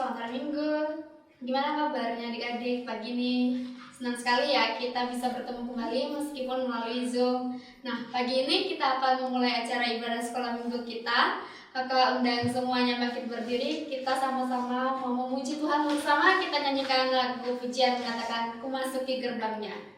selamat hari Minggu. Gimana kabarnya adik-adik pagi ini? Senang sekali ya kita bisa bertemu kembali meskipun melalui Zoom. Nah, pagi ini kita akan memulai acara ibadah sekolah minggu kita. Kakak undang semuanya bangkit berdiri. Kita sama-sama mau memuji Tuhan bersama. Kita nyanyikan lagu pujian mengatakan, "Ku masuki gerbangnya."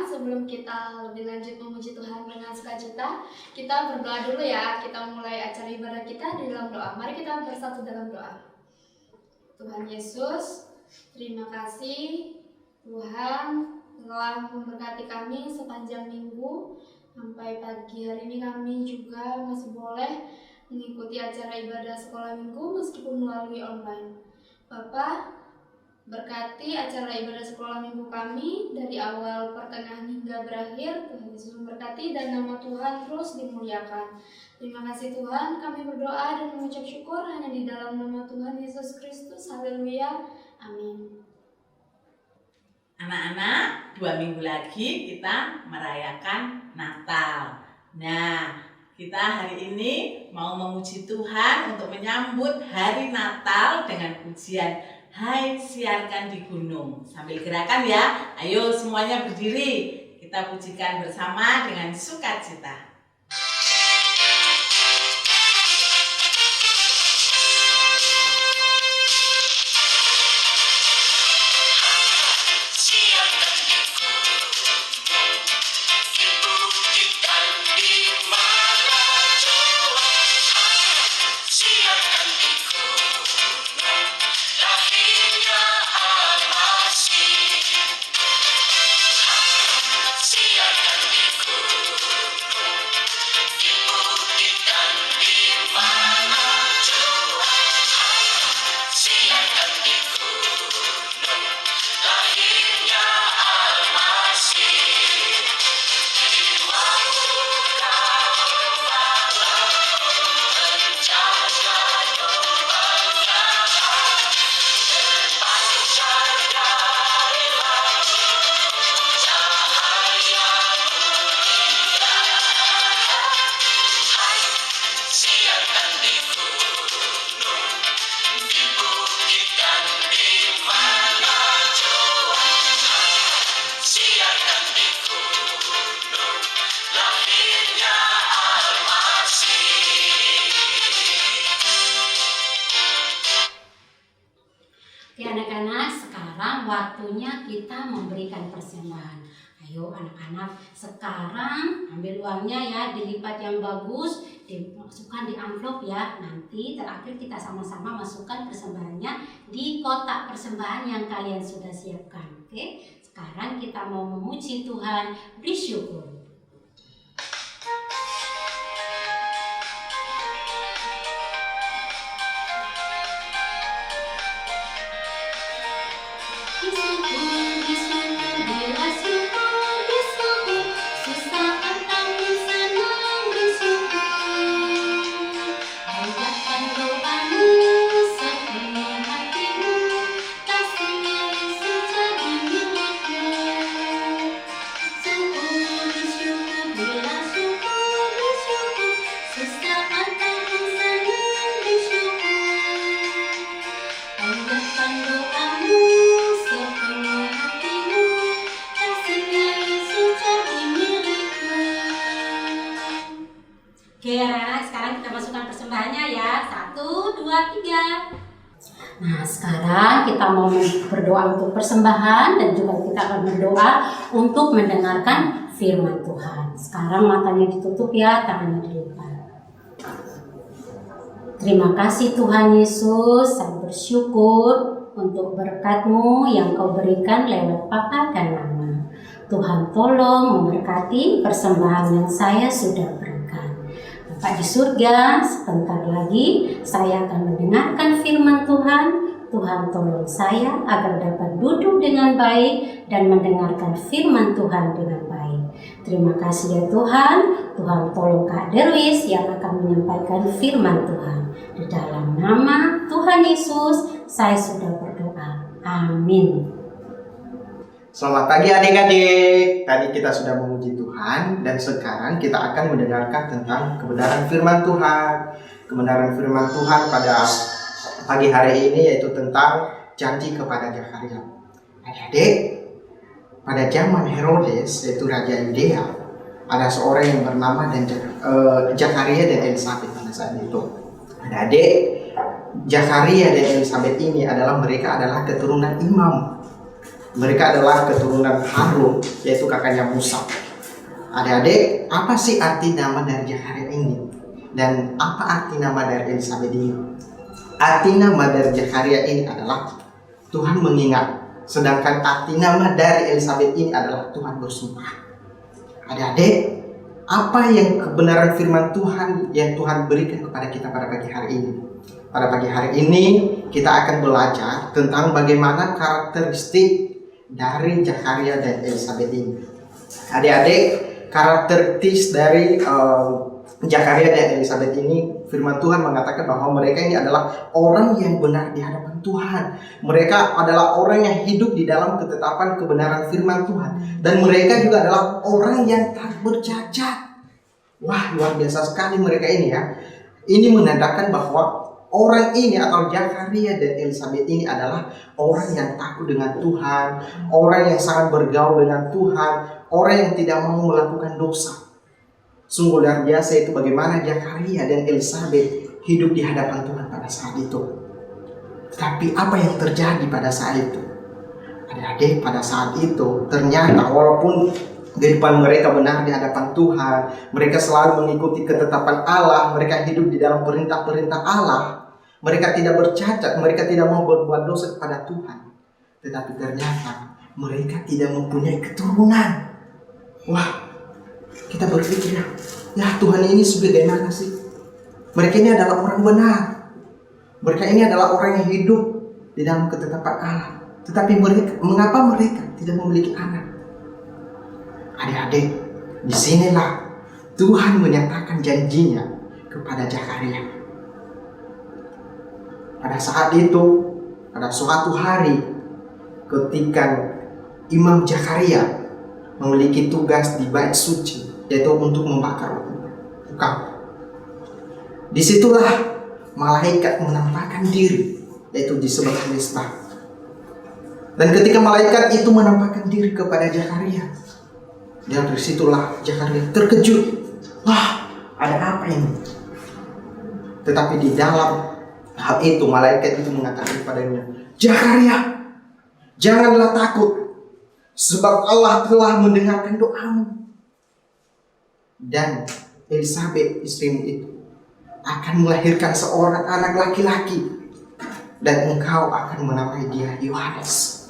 Sebelum kita lebih lanjut memuji Tuhan dengan sukacita, kita berdoa dulu ya. Kita mulai acara ibadah kita di dalam doa. Mari kita bersatu dalam doa. Tuhan Yesus, terima kasih Tuhan telah memberkati kami sepanjang minggu. Sampai pagi hari ini kami juga masih boleh mengikuti acara ibadah sekolah minggu meskipun melalui online. Bapak, berkati acara ibadah sekolah minggu kami dari awal, pertengahan hingga berakhir. Tuhan Yesus memberkati dan nama Tuhan terus dimuliakan. Terima kasih Tuhan, kami berdoa dan mengucap syukur hanya di dalam nama Tuhan Yesus Kristus. Haleluya. Amin. Anak-anak, 2 minggu lagi kita merayakan Natal. Nah, kita hari ini mau memuji Tuhan untuk menyambut hari Natal dengan pujian "Hai siarkan di gunung". Sambil gerakan ya. Ayo semuanya berdiri. Kita pujikan bersama dengan sukacita. Anak-anak, sekarang waktunya kita memberikan persembahan. Ayo anak-anak, sekarang ambil uangnya ya, dilipat yang bagus, dimasukkan di amplop ya. Nanti terakhir kita sama-sama masukkan persembahannya di kotak persembahan yang kalian sudah siapkan. Oke, sekarang kita mau memuji Tuhan, bersyukur. Syukur Oke, anak-anak, sekarang kita masukkan persembahannya ya. 1, 2, 3. Nah, sekarang kita mau berdoa untuk persembahan dan juga kita akan berdoa untuk mendengarkan firman Tuhan. Sekarang matanya ditutup ya, tangannya dilipat. Terima kasih Tuhan Yesus, saya bersyukur untuk berkat-Mu yang Kau berikan lewat Papa dan Mama. Tuhan tolong memberkati persembahan yang saya sudah berikan. Bapak di surga, sebentar lagi saya akan mendengarkan firman Tuhan. Tuhan tolong saya agar dapat duduk dengan baik dan mendengarkan firman Tuhan dengan baik. Terima kasih ya Tuhan. Tuhan tolong Kak Derwis yang akan menyampaikan firman Tuhan. Di dalam nama Tuhan Yesus, saya sudah berdoa. Amin. Selamat pagi adik-adik. Tadi kita sudah memuji Tuhan dan sekarang kita akan mendengarkan tentang kebenaran firman Tuhan. Kebenaran firman Tuhan pada pagi hari ini yaitu tentang janji kepada Zakaria. Adik-adik, pada zaman Herodes yaitu Raja Yudea, ada seorang yang bernama Zakaria dan Elisabet pada saat itu. Adik-adik, Zakaria dan Elisabet ini mereka adalah keturunan imam. Mereka adalah keturunan Harun, yaitu kakaknya Musa. Adik-adik, apa sih arti nama dari Zakaria ini? Dan apa arti nama dari Elisabet ini? Arti nama dari Zakaria ini adalah Tuhan mengingat. Sedangkan arti nama dari Elisabet ini adalah Tuhan bersumpah. Adik-adik, apa yang kebenaran firman Tuhan yang Tuhan berikan kepada kita pada pagi hari ini? Pada pagi hari ini kita akan belajar tentang bagaimana karakteristik dari Zakaria dan Elisabet ini. Adik-adik, karakteristik dari Zakaria dan Elisabet ini, firman Tuhan mengatakan bahwa mereka ini adalah orang yang benar di hadapan Tuhan. Mereka adalah orang yang hidup di dalam ketetapan kebenaran firman Tuhan. Dan mereka juga adalah orang yang tak bercacat. Wah, luar biasa sekali mereka ini ya. Ini menandakan bahwa orang ini atau Zakaria dan Elisabet ini adalah orang yang takut dengan Tuhan, orang yang sangat bergaul dengan Tuhan, orang yang tidak mau melakukan dosa. Sungguh luar biasa itu bagaimana Zakaria dan Elisabet hidup di hadapan Tuhan pada saat itu. Tapi apa yang terjadi pada saat itu? Adik-adik, pada saat itu ternyata walaupun kehidupan mereka benar di hadapan Tuhan, mereka selalu mengikuti ketetapan Allah, mereka hidup di dalam perintah-perintah Allah, mereka tidak bercacat, mereka tidak mau berbuat dosa kepada Tuhan. Tetapi ternyata mereka tidak mempunyai keturunan. Wah, kita berpikir, ya Tuhan ini sebagaimana sih? Mereka ini adalah orang benar. Mereka ini adalah orang yang hidup di dalam ketetapan Allah. Tetapi mengapa mereka tidak memiliki anak? Adik-adik, disinilah Tuhan menyatakan janjinya kepada Zakaria. Pada saat itu, pada suatu hari, ketika Imam Zakaria memiliki tugas di bait suci, yaitu untuk membakar ukang. Disitulah malaikat menampakkan diri, yaitu di sebelah mezbah. Dan ketika malaikat itu menampakkan diri kepada Zakaria, dan dari situlah Zakaria terkejut. Wah, ada apa ini? Tetapi di dalam hal itu malaikat itu mengatakan kepadanya, Zakaria, janganlah takut, sebab Allah telah mendengarkan doamu. Dan Elisabet istrimu itu akan melahirkan seorang anak laki-laki, dan engkau akan menamai dia Yohanes.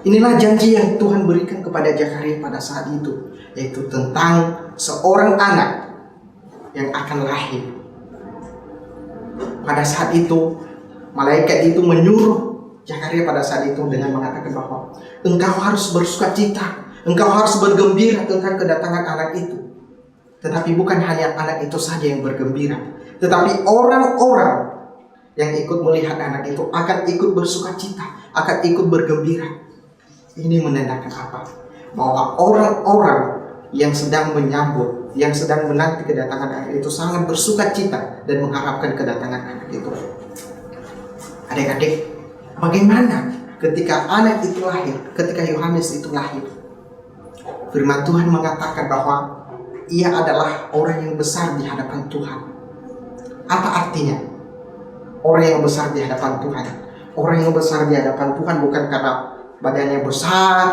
Inilah janji yang Tuhan berikan kepada Zakaria pada saat itu, yaitu tentang seorang anak yang akan lahir. Pada saat itu, malaikat itu menyuruh Zakaria pada saat itu dengan mengatakan bahwa engkau harus bersukacita, engkau harus bergembira tentang kedatangan anak itu. Tetapi bukan hanya anak itu saja yang bergembira, tetapi orang-orang yang ikut melihat anak itu akan ikut bersukacita, akan ikut bergembira. Ini menandakan apa? Bahwa orang-orang yang sedang menyambut, yang sedang menanti kedatangan anak itu sangat bersukacita dan mengharapkan kedatangan anak itu. Adik-adik, bagaimana ketika anak itu lahir, ketika Yohanes itu lahir? Firman Tuhan mengatakan bahwa ia adalah orang yang besar di hadapan Tuhan. Apa artinya? Orang yang besar di hadapan Tuhan. Orang yang besar di hadapan Tuhan bukan karena badannya besar,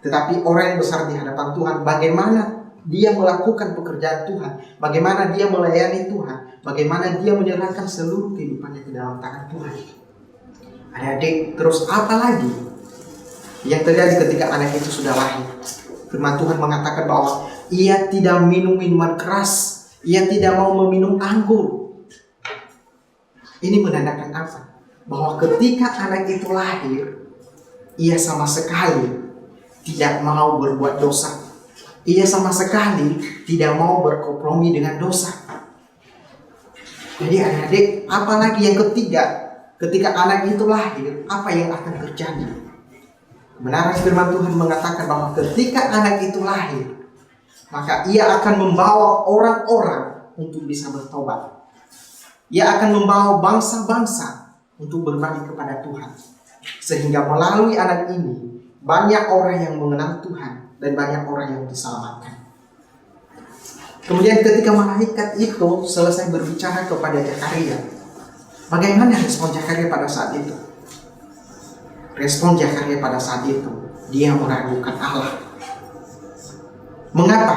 tetapi orang yang besar di hadapan Tuhan, bagaimana dia melakukan pekerjaan Tuhan, bagaimana dia melayani Tuhan, bagaimana dia menyerahkan seluruh kehidupannya ke dalam tangan Tuhan. Adik-adik, terus apa lagi yang terjadi ketika anak itu sudah lahir? Firman Tuhan mengatakan bahwa ia tidak minum minuman keras, ia tidak mau meminum anggur. Ini menandakan apa? Bahwa ketika anak itu lahir, ia sama sekali tidak mau berbuat dosa. Ia sama sekali tidak mau berkompromi dengan dosa. Jadi adik-adik, apalagi yang ketiga, ketika anak itu lahir, apa yang akan terjadi? Kebenaran firman Tuhan mengatakan bahwa ketika anak itu lahir, maka ia akan membawa orang-orang untuk bisa bertobat. Ia akan membawa bangsa-bangsa untuk berbalik kepada Tuhan. Sehingga melalui anak ini, banyak orang yang mengenal Tuhan dan banyak orang yang diselamatkan. Kemudian ketika malaikat itu selesai berbicara kepada Zakaria, bagaimana respon Zakaria pada saat itu? Respon Zakaria pada saat itu, dia meragukan Allah. Mengapa?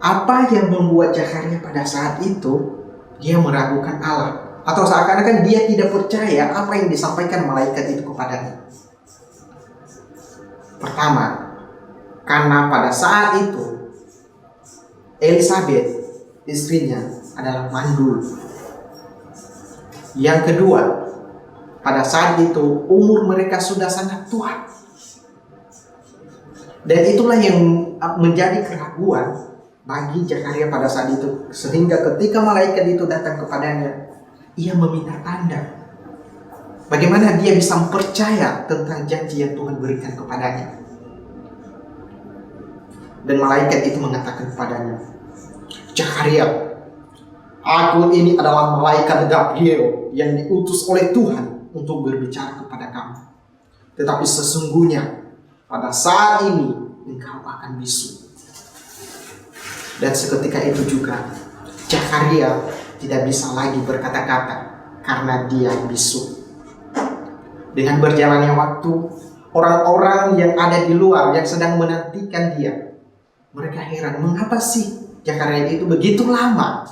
Apa yang membuat Zakaria pada saat itu dia meragukan Allah? Atau seakan-akan dia tidak percaya apa yang disampaikan malaikat itu kepadanya. Pertama, karena pada saat itu Elisabeth, istrinya, adalah mandul. Yang kedua, pada saat itu umur mereka sudah sangat tua. Dan itulah yang menjadi keraguan bagi Zakaria pada saat itu. Sehingga ketika malaikat itu datang kepadanya, ia meminta tanda. Bagaimana dia bisa percaya tentang janji yang Tuhan berikan kepadanya. Dan malaikat itu mengatakan kepadanya, Zakaria, aku ini adalah malaikat Gabriel yang diutus oleh Tuhan untuk berbicara kepada kamu. Tetapi sesungguhnya pada saat ini engkau akan bisu. Dan seketika itu juga Zakaria tidak bisa lagi berkata-kata karena dia bisu. Dengan berjalannya waktu, orang-orang yang ada di luar yang sedang menantikan dia, mereka heran, mengapa sih Zakaria itu begitu lama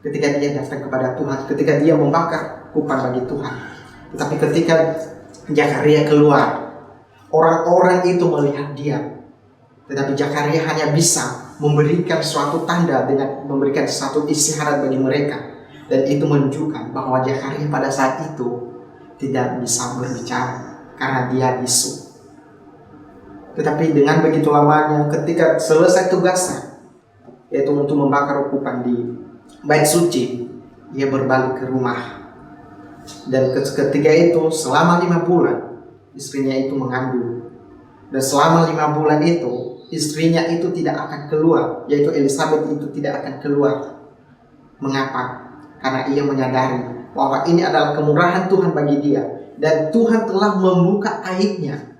ketika dia datang kepada Tuhan, ketika dia membakar kupar bagi Tuhan. Tetapi ketika Zakaria keluar, orang-orang itu melihat dia. Tetapi Zakaria hanya bisa memberikan suatu tanda dengan memberikan suatu isyarat bagi mereka. Dan itu menunjukkan bahwa Zakaria pada saat itu tidak bisa berbicara karena dia bisu. Tetapi dengan begitu lamanya, ketika selesai tugasnya, yaitu untuk membakar ukupan di bait suci, dia berbalik ke rumah. Dan ketika itu selama 5 bulan istrinya itu mengandung. Dan selama 5 bulan itu istrinya itu tidak akan keluar, yaitu Elisabeth itu tidak akan keluar. Mengapa? Karena ia menyadari bahwa ini adalah kemurahan Tuhan bagi dia. Dan Tuhan telah membuka aibnya,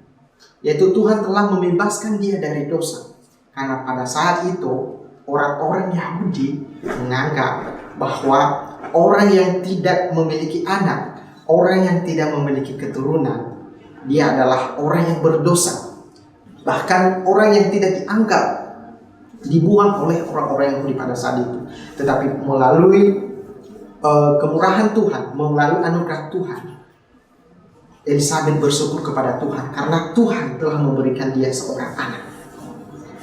yaitu Tuhan telah membebaskan dia dari dosa. Karena pada saat itu orang-orang Yahudi menganggap bahwa orang yang tidak memiliki anak, orang yang tidak memiliki keturunan, dia adalah orang yang berdosa. Bahkan orang yang tidak dianggap, dibuang oleh orang-orang Yahudi pada saat itu. Tetapi melalui kemurahan Tuhan, melalui anugerah Tuhan, Elisabeth bersyukur kepada Tuhan karena Tuhan telah memberikan dia seorang anak.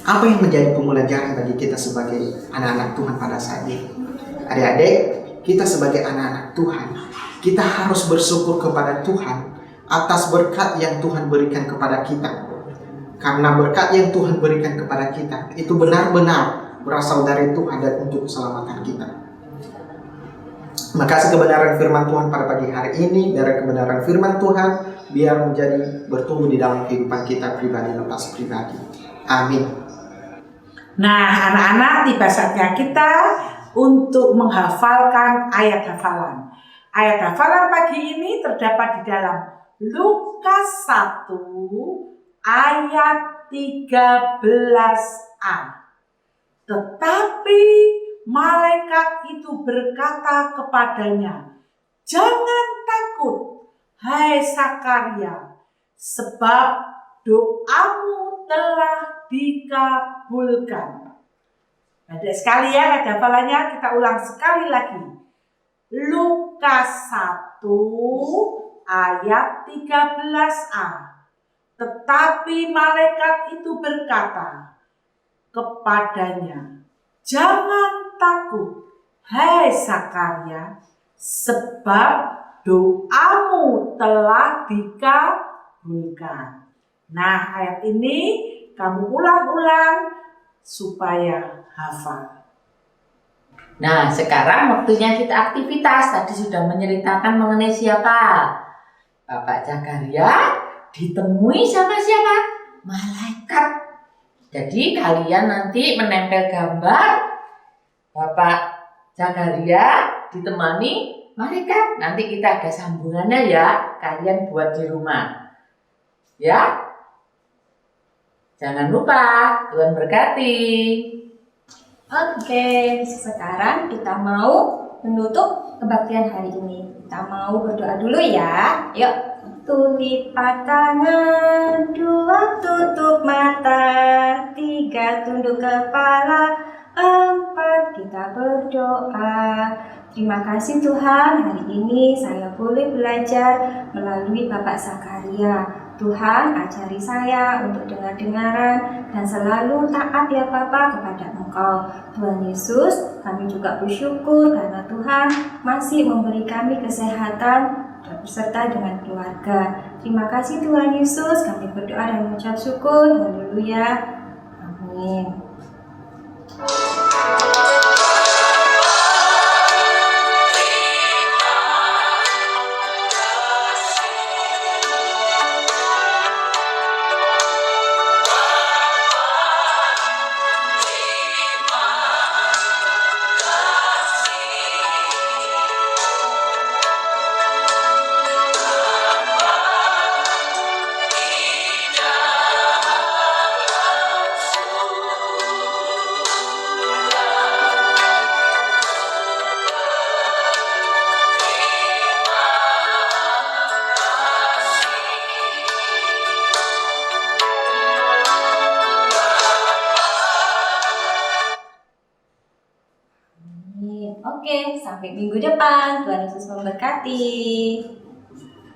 Apa yang menjadi pembelajaran bagi kita sebagai anak-anak Tuhan pada saat ini? Adik-adik, kita sebagai anak-anak Tuhan, kita harus bersyukur kepada Tuhan atas berkat yang Tuhan berikan kepada kita. Karena berkat yang Tuhan berikan kepada kita itu benar-benar berasal dari Tuhan dan untuk keselamatan kita. Maka kebenaran firman Tuhan pada pagi hari ini, dari kebenaran firman Tuhan, biar menjadi bertumbuh di dalam kehidupan kita pribadi lepas pribadi. Amin. Nah, anak-anak, tiba saatnya kita untuk menghafalkan ayat hafalan. Ayat hafalan pagi ini terdapat di dalam Lukas 1 ayat 13a. Tetapi malaikat itu berkata kepadanya, "Jangan takut, hai Sakaria, sebab doamu telah dikabulkan." Ada sekali ya ada hafalannya, kita ulang sekali lagi. Lukas 1 ayat 13a. Tetapi malaikat itu berkata kepadanya, "Jangan takut, hai Sakaria, sebab doamu telah dikabulkan." Nah, ayat ini kamu ulang-ulang supaya hafal. Nah, sekarang waktunya kita aktivitas. Tadi sudah menceritakan mengenai siapa? Bapak Zakaria ditemui sama siapa? Malaikat. Jadi kalian nanti menempel gambar Bapak Zakaria ditemani malaikat. Nanti kita ada sambungannya ya. Kalian buat di rumah. Ya? Jangan lupa, Tuhan berkati. Oke, sekarang kita mau menutup kebaktian hari ini. Kita mau berdoa dulu ya. Yuk, satu lipat tangan, dua tutup mata, tiga tunduk kepala, empat kita berdoa. Terima kasih Tuhan, hari ini saya boleh belajar melalui Bapak Zakaria. Tuhan ajari saya untuk dengar-dengaran dan selalu taat ya Bapa kepada Engkau. Tuhan Yesus, kami juga bersyukur karena Tuhan masih memberi kami kesehatan dan beserta dengan keluarga. Terima kasih Tuhan Yesus, kami berdoa dan mengucap syukur. Haleluya. Amin. Oke, sampai minggu depan. Tuhan Yesus memberkati.